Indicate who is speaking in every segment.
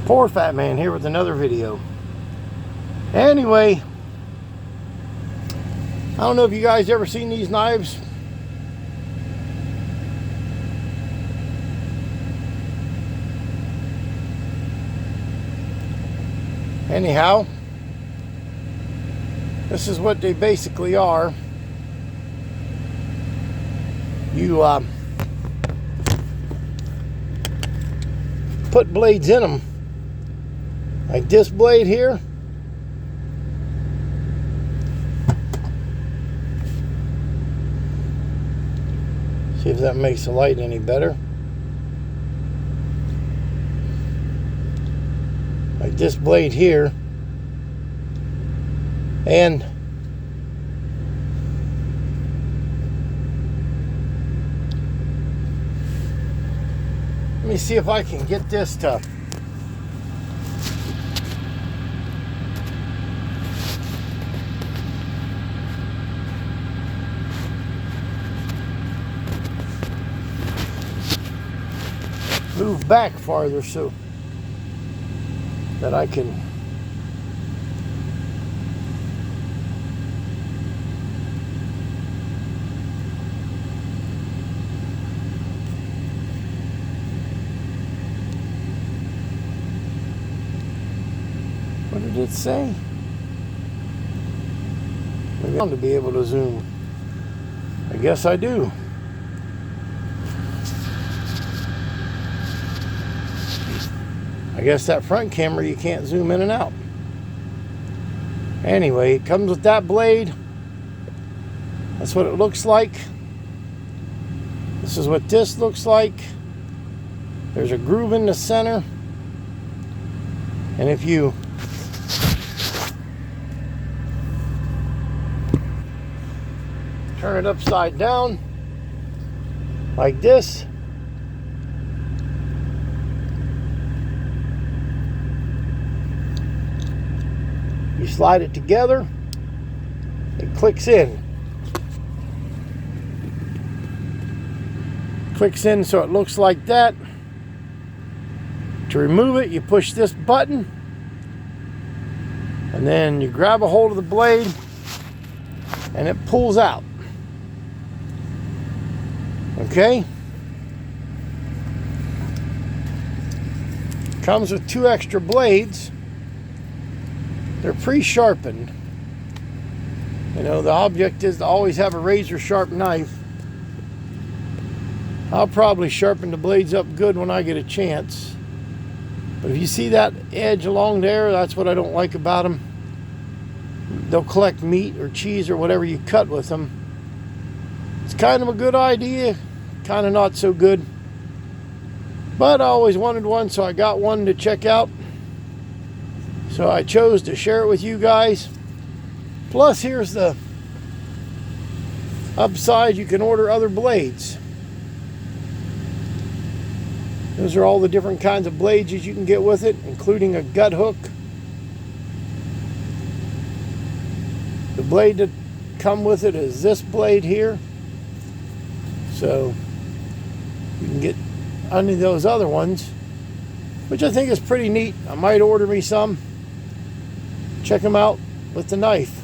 Speaker 1: Poor Fat Man here with another video. Anyway, I don't know if you guys ever seen these knives. Anyhow, this is what they basically are. You put blades in them, like this blade here. See if that makes the light any better. Like this blade here. And let me see if I can get this to move back farther so that I can what did it say? Maybe I want to be able to zoom. I guess I do. I guess that front camera you can't zoom in and out. Anyway, it comes with that blade. That's what it looks like. This is what this looks like. There's a groove in the center. And if you turn it upside down like this, you slide it together, it clicks in. Clicks in so it looks like that. To remove it, you push this button, and then you grab a hold of the blade, and it pulls out. Okay? Comes with 2 extra blades. They're pre-sharpened. You know, the object is to always have a razor sharp knife. I'll probably sharpen the blades up good when I get a chance. But if you see that edge along there, that's what I don't like about them. They'll collect meat or cheese or whatever you cut with them. It's kind of a good idea, kind of not so good. But I always wanted one, so I got one to check out. So I chose to share it with you guys. Plus, here's the upside. You can order other blades. Those are all the different kinds of blades that you can get with it, including a gut hook. The blade that come with it is this blade here. So you can get any of those other ones, which I think is pretty neat. I might order me some. Check them out with the knife.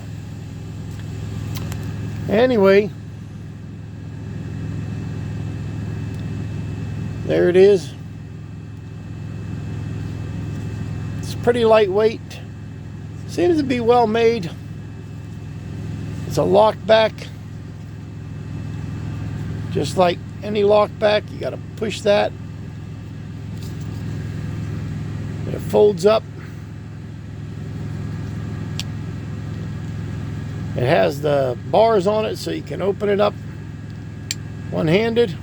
Speaker 1: Anyway, there it is. It's pretty lightweight. Seems to be well made. It's a lock back. Just like any lock back, you got to push that. It folds up. It has the bars on it so you can open it up one-handed.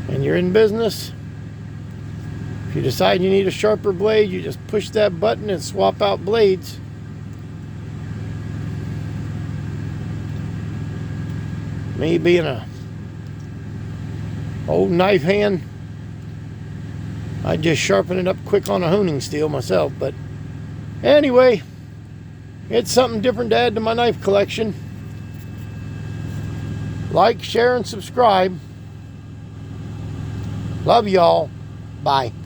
Speaker 1: And you're in business. If you decide you need a sharper blade, you just push that button and swap out blades. Me being a old knife hand, I just sharpen it up quick on a honing steel myself. But anyway, it's something different to add to my knife collection. Like, share, and subscribe. Love y'all. Bye.